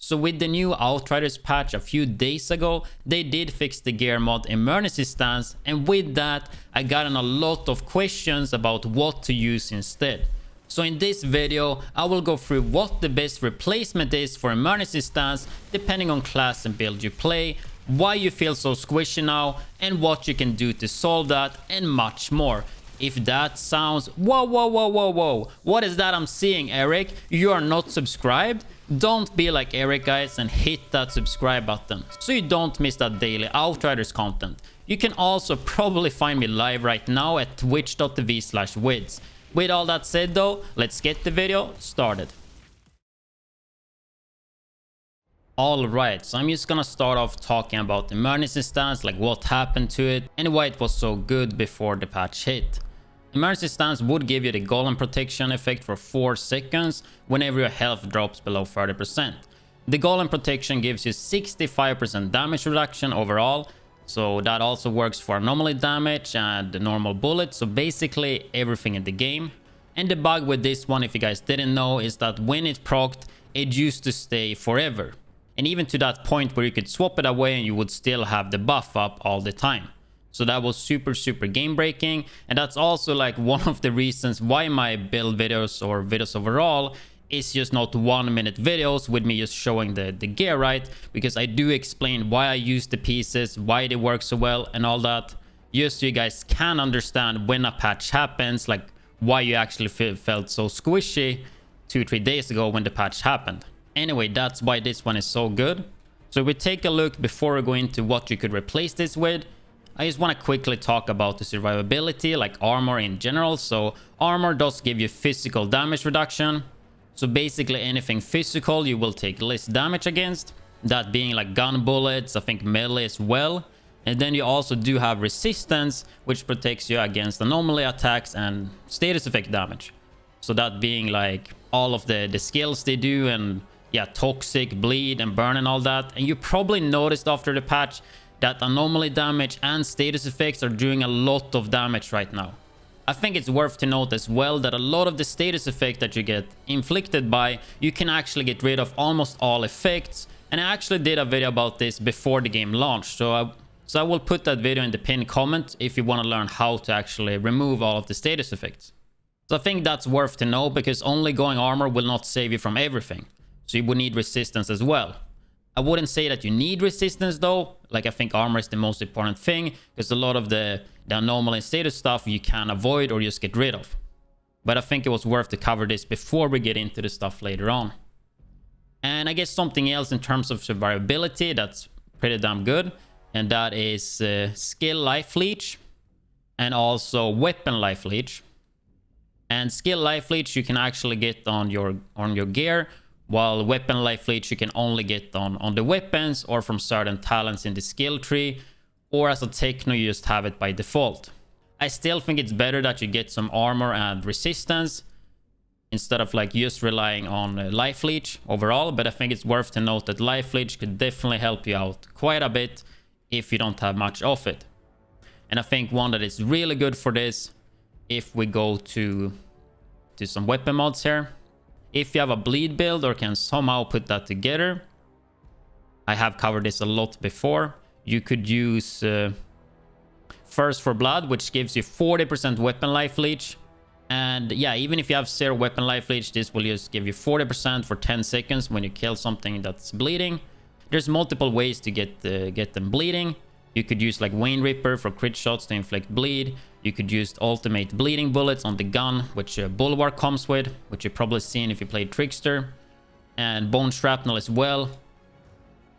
So with the new Outriders patch a few days ago, they did fix the gear mod emergency stance, and with that I gotten a lot of questions about what to use instead. So in this video I will go through what the best replacement is for emergency stance depending on class and build you play, why you feel so squishy now, and what you can do to solve that, and much more. If that sounds whoa, what is that I'm seeing, Eric? You are not subscribed? Don't be like Eric, guys, and hit that subscribe button so you don't miss that daily Outriders content. You can also probably find me live right now at twitch.tv/widdz. With all that said though, let's get the video started. Alright, so I'm just gonna start off talking about emergency stance, like what happened to it and why it was so good before the patch hit. Emergency stance would give you the golem protection effect for 4 seconds whenever your health drops below 30%. The golem protection gives you 65% damage reduction overall, so that also works for anomaly damage and the normal bullets, so basically everything in the game. And the bug with this one, if you guys didn't know, is that when it procced, it used to stay forever. And even to that point where you could swap it away and you would still have the buff up all the time. So that was super game breaking, and that's also like one of the reasons why my build videos or videos overall is just not 1 minute videos with me just showing the gear, right? Because I do explain why I use the pieces, why they work so well and all that, just so you guys can understand when a patch happens, like why you actually felt so squishy 2-3 days ago when the patch happened. Anyway, that's why this one is so good. So we take a look before we go into what you could replace this with. I just want to quickly talk about the survivability, like armor in general. So armor does give you physical damage reduction. So basically anything physical you will take less damage against. That being like gun bullets, I think melee as well. And then you also do have resistance, which protects you against anomaly attacks and status effect damage. So that being like all of the skills they do, and yeah, toxic, bleed and burn and all that. And you probably noticed after the patch that anomaly damage and status effects are doing a lot of damage right now. I think it's worth to note as well that a lot of the status effect that you get inflicted by, you can actually get rid of almost all effects. And I actually did a video about this before the game launched, so I will put that video in the pinned comment if you want to learn how to actually remove all of the status effects. So I think that's worth to know, because only going armor will not save you from everything. So you would need resistance as well. I wouldn't say that you need resistance though. Like, I think armor is the most important thing, because a lot of the anomaly and status stuff you can avoid or just get rid of. But I think it was worth to cover this before we get into the stuff later on. And I guess something else in terms of survivability that's pretty damn good, and that is skill life leech and also weapon life leech. And skill life leech you can actually get on your gear, while weapon life leech you can only get on the weapons or from certain talents in the skill tree, or as a techno you just have it by default. I still think it's better that you get some armor and resistance instead of like just relying on life leech overall, but I think it's worth to note that life leech could definitely help you out quite a bit if you don't have much of it. And I think one that is really good for this, if we go to some weapon mods here, if you have a bleed build or can somehow put that together, I have covered this a lot before, you could use Thirst for Blood, which gives you 40% weapon life leech. And yeah, even if you have 0 weapon life leech, this will just give you 40% for 10 seconds when you kill something that's bleeding. There's multiple ways to get them bleeding. You could use like Wayne Ripper for crit shots to inflict bleed. You could use ultimate bleeding bullets on the gun, which Bulwark comes with, which you've probably seen if you played Trickster. And Bone Shrapnel as well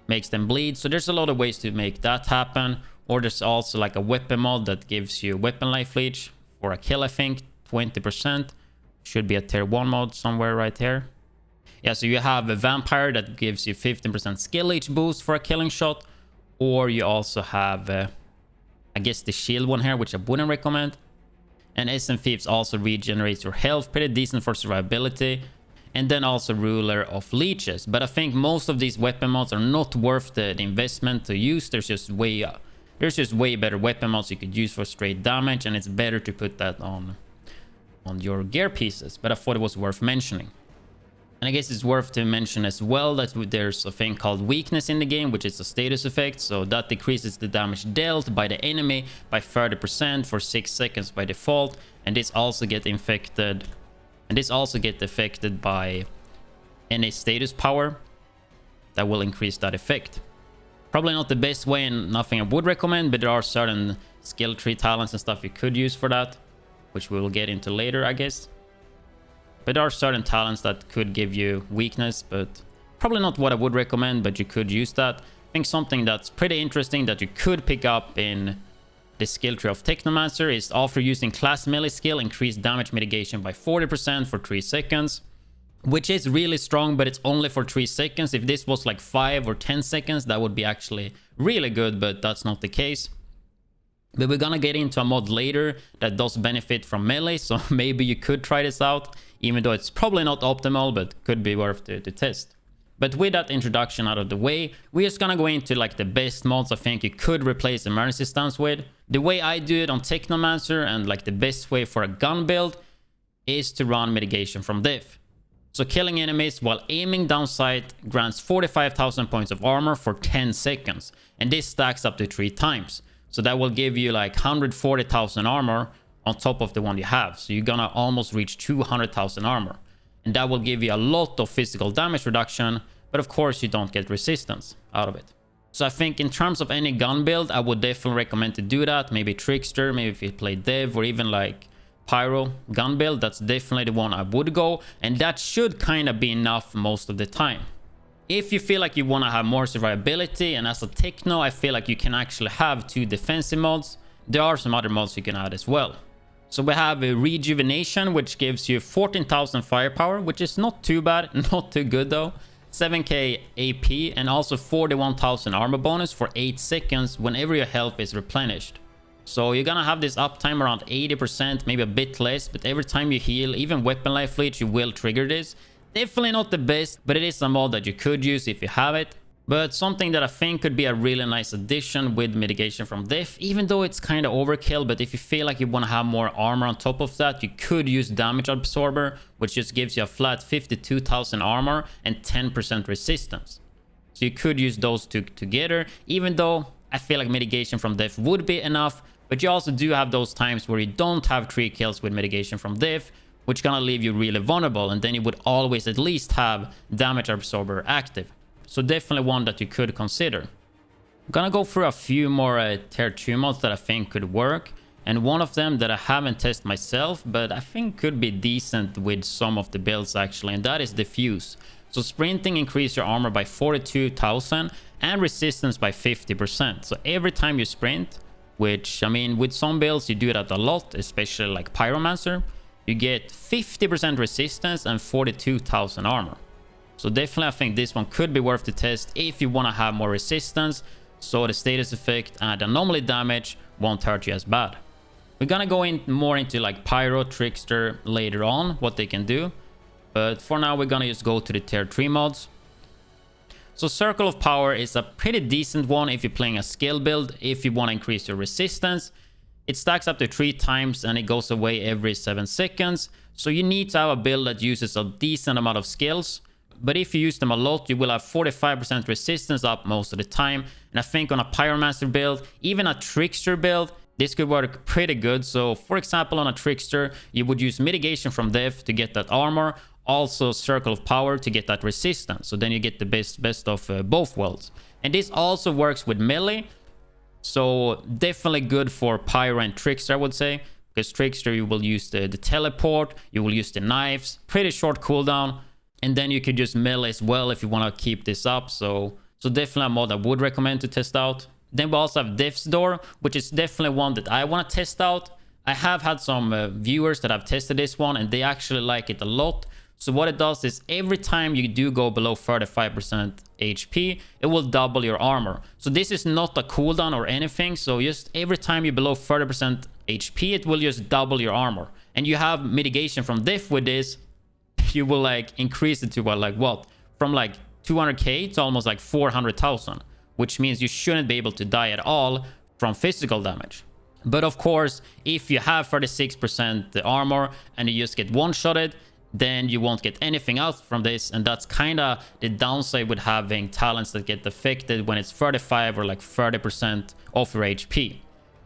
makes them bleed. So there's a lot of ways to make that happen. Or there's also like a weapon mod that gives you weapon life leech for a kill, I think, 20%. Should be a tier 1 mod somewhere right here. Yeah, so you have a vampire that gives you 15% skill leech boost for a killing shot. Or you also have, I guess, the shield one here, which I wouldn't recommend. And SM Thieves also regenerates your health, pretty decent for survivability. And then also Ruler of Leeches. But I think most of these weapon mods are not worth the investment to use. There's just way better weapon mods you could use for straight damage, and it's better to put that on your gear pieces. But I thought it was worth mentioning. And I guess it's worth to mention as well that there's a thing called weakness in the game, which is a status effect. So that decreases the damage dealt by the enemy by 30% for 6 seconds by default. And this also gets affected by any status power that will increase that effect. Probably not the best way and nothing I would recommend, but there are certain skill tree talents and stuff you could use for that, which we will get into later, I guess. But there are certain talents that could give you weakness, but probably not what I would recommend, but you could use that. I think something that's pretty interesting that you could pick up in the skill tree of Technomancer is after using class melee skill, increase damage mitigation by 40% for 3 seconds. Which is really strong, but it's only for 3 seconds. If this was like 5 or 10 seconds, that would be actually really good, but that's not the case. But we're gonna get into a mod later that does benefit from melee, so maybe you could try this out, even though it's probably not optimal, but could be worth to test. But with that introduction out of the way, we're just gonna go into like the best mods I think you could replace emergency stance with. The way I do it on Technomancer and like the best way for a gun build is to run mitigation from diff. So killing enemies while aiming down sight grants 45,000 points of armor for 10 seconds. And this stacks up to 3 times. So that will give you like 140,000 armor on top of the one you have. So you're gonna almost reach 200,000 armor. And that will give you a lot of physical damage reduction. But of course you don't get resistance out of it. So I think in terms of any gun build, I would definitely recommend to do that. Maybe Trickster, maybe if you play Dev, or even like Pyro gun build, that's definitely the one I would go, and that should kind of be enough most of the time. If you feel like you want to have more survivability, and as a techno I feel like you can actually have 2 defensive mods, there are some other mods you can add as well. So we have a rejuvenation, which gives you 14,000 firepower, which is not too bad, not too good though, 7k AP, and also 41,000 armor bonus for 8 seconds whenever your health is replenished. So you're gonna have this uptime around 80%, maybe a bit less, but every time you heal, even weapon life leech, you will trigger this. Definitely not the best, but it is a mod that you could use if you have it. But something that I think could be a really nice addition with mitigation from diff, even though it's kind of overkill, but if you feel like you want to have more armor on top of that, you could use damage absorber, which just gives you a flat 52,000 armor and 10% resistance. So you could use those two together, even though I feel like mitigation from diff would be enough. But you also do have those times where you don't have 3 kills with mitigation from diff, which gonna leave you really vulnerable, and then you would always at least have damage absorber active. So definitely one that you could consider. I'm gonna go through a few more tier 2 mods that I think could work, and one of them that I haven't tested myself, but I think could be decent with some of the builds actually, and that is Diffuse. So sprinting increase your armor by 42,000 and resistance by 50%. So every time you sprint, which, I mean, with some builds you do that a lot, especially like Pyromancer, you get 50% resistance and 42,000 armor. So definitely I think this one could be worth the test if you want to have more resistance, so the status effect and anomaly damage won't hurt you as bad. We're gonna go in more into like Pyro, Trickster later on, what they can do. But for now we're gonna just go to the tier 3 mods. So Circle of Power is a pretty decent one if you're playing a skill build, if you want to increase your resistance. It stacks up to 3 times and it goes away every 7 seconds. So you need to have a build that uses a decent amount of skills. But if you use them a lot, you will have 45% resistance up most of the time. And I think on a Pyromancer build, even a Trickster build, this could work pretty good. So for example, on a Trickster, you would use mitigation from diff to get that armor. Also Circle of Power to get that resistance. So then you get the best of both worlds. And this also works with melee. So definitely good for Pyro and Trickster, I would say. Because Trickster, you will use the teleport, you will use the knives, pretty short cooldown. And then you could use melee as well if you want to keep this up. So definitely a mod I would recommend to test out. Then we also have Death's Door, which is definitely one that I want to test out. I have had some viewers that have tested this one and they actually like it a lot. So what it does is every time you do go below 35% HP, it will double your armor. So this is not a cooldown or anything. So just every time you're below 30% HP, it will just double your armor. And you have mitigation from diff with this. You will like increase it to what? From like 200k to almost like 400,000. Which means you shouldn't be able to die at all from physical damage. But of course, if you have 36% armor and you just get one-shotted, then you won't get anything else from this. And that's kind of the downside with having talents that get affected when it's 35 or like 30% of your HP.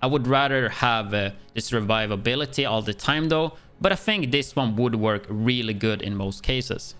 I would rather have this survivability all the time though, but I think this one would work really good in most cases.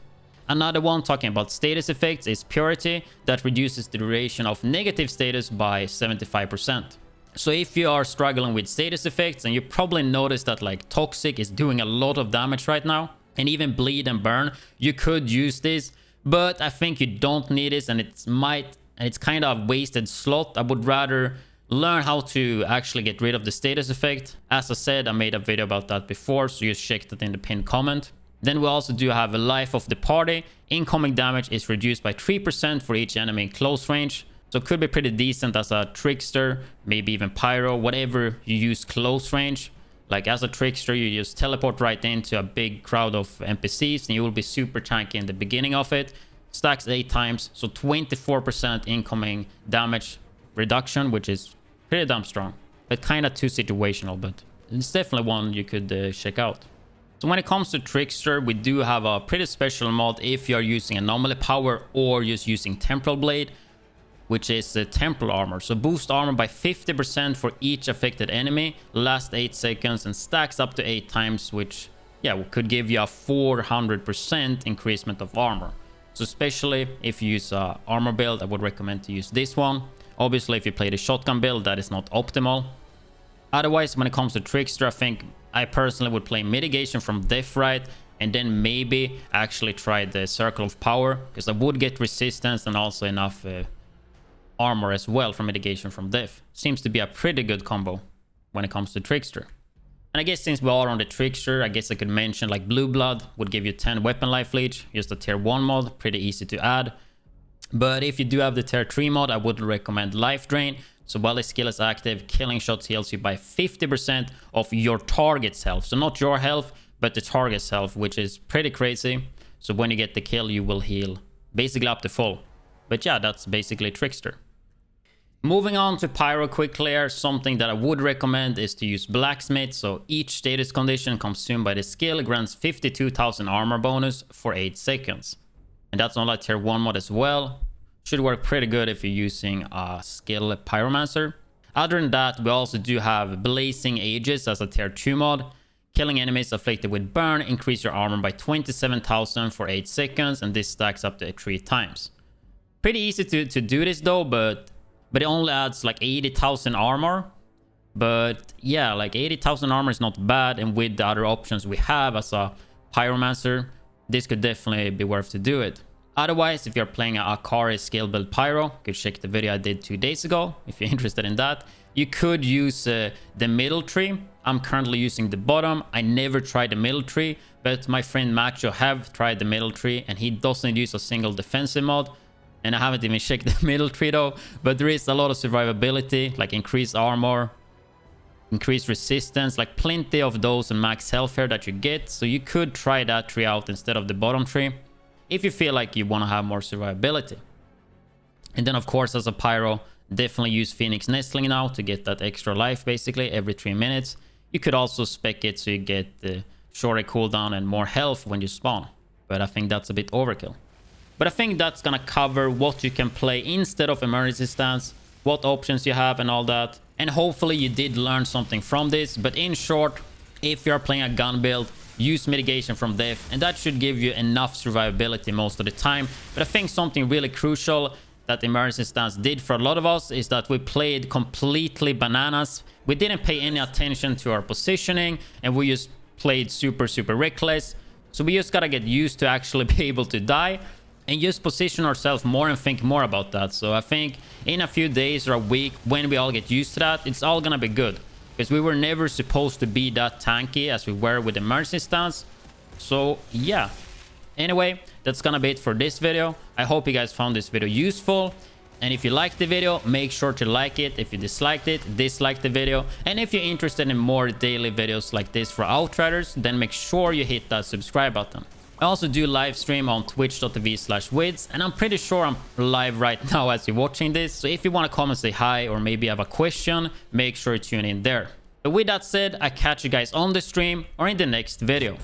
Another one talking about status effects is Purity, that reduces the duration of negative status by 75%. So if you are struggling with status effects, and you probably noticed that like Toxic is doing a lot of damage right now, and even Bleed and Burn, you could use this, but I think you don't need this, and it's kind of a wasted slot. I would rather learn how to actually get rid of the status effect. As I said, I made a video about that before, so just check that in the pinned comment. Then we also do have a life of the party. Incoming damage is reduced by 3% for each enemy in close range. So it could be pretty decent as a trickster, maybe even pyro, whatever you use close range. Like as a trickster, you just teleport right into a big crowd of NPCs and you will be super tanky in the beginning of it. Stacks 8 times, so 24% incoming damage reduction, which is pretty damn strong. But kind of too situational, but it's definitely one you could check out. So when it comes to Trickster, we do have a pretty special mod if you're using Anomaly Power or just using Temporal Blade, which is the Temporal Armor. So boost armor by 50% for each affected enemy, last 8 seconds, and stacks up to 8 times, which could give you a 400% increasement of armor. So especially if you use a armor build, I would recommend to use this one. Obviously, if you play the shotgun build, that is not optimal. Otherwise, when it comes to Trickster, I think I personally would play Mitigation from Death, right? And then maybe actually try the Circle of Power, because I would get resistance and also enough armor as well from Mitigation from Death. Seems to be a pretty good combo when it comes to Trickster. And I guess since we are on the Trickster, I guess I could mention like Blue Blood would give you 10 weapon life leech, just a tier 1 mod, pretty easy to add. But if you do have the tier 3 mod, I would recommend Life Drain. So while the skill is active, killing shots heals you by 50% of your target's health. So not your health, but the target's health, which is pretty crazy. So when you get the kill, you will heal basically up to full. But yeah, that's basically Trickster. Moving on to Pyro quickly here, something that I would recommend is to use Blacksmith. So each status condition consumed by the skill grants 52,000 armor bonus for 8 seconds. And that's on like tier 1 mod as well. Should work pretty good if you're using a skill Pyromancer. Other than that, we also do have Blazing Aegis as a tier 2 mod. Killing enemies afflicted with burn increase your armor by 27,000 for 8 seconds, and this stacks up to 3 times. Pretty easy to do this though, but it only adds like 80,000 armor. But yeah, like 80,000 armor is not bad, and with the other options we have as a Pyromancer, this could definitely be worth to do it. Otherwise, if you're playing a Akari skill build Pyro, you could check the video I did 2 days ago if you're interested in that. You could use the middle tree. I'm currently using the bottom. I never tried the middle tree, but my friend Macho have tried the middle tree, and he doesn't use a single defensive mod. And I haven't even checked the middle tree though, but there is a lot of survivability, like increased armor, increased resistance, like plenty of those and max health here that you get. So you could try that tree out instead of the bottom tree if you feel like you want to have more survivability. And then of course, as a Pyro, definitely use Phoenix Nestling now to get that extra life basically every 3 minutes. You could also spec it so you get the shorter cooldown and more health when you spawn, but I think that's a bit overkill. But I think that's gonna cover what you can play instead of Emergency Stance, what options you have and all that. And hopefully you did learn something from this. But in short, if you're playing a gun build, use Mitigation from Death, and that should give you enough survivability most of the time. But I think something really crucial that Emergency Stance did for a lot of us is that we played completely bananas. We didn't pay any attention to our positioning, and we just played super reckless. So we just gotta get used to actually be able to die and just position ourselves more and think more about that. So I think in a few days or a week, when we all get used to that, it's all gonna be good. Because we were never supposed to be that tanky as we were with Emergency Stance. So yeah. Anyway, that's gonna be it for this video. I hope you guys found this video useful. And if you liked the video, make sure to like it. If you disliked it, dislike the video. And if you're interested in more daily videos like this for Outriders, then make sure you hit that subscribe button. I also do live stream on twitch.tv/widdz, and I'm pretty sure I'm live right now as you're watching this. So if you want to come and say hi or maybe have a question, make sure to tune in there. But with that said, I catch you guys on the stream or in the next video.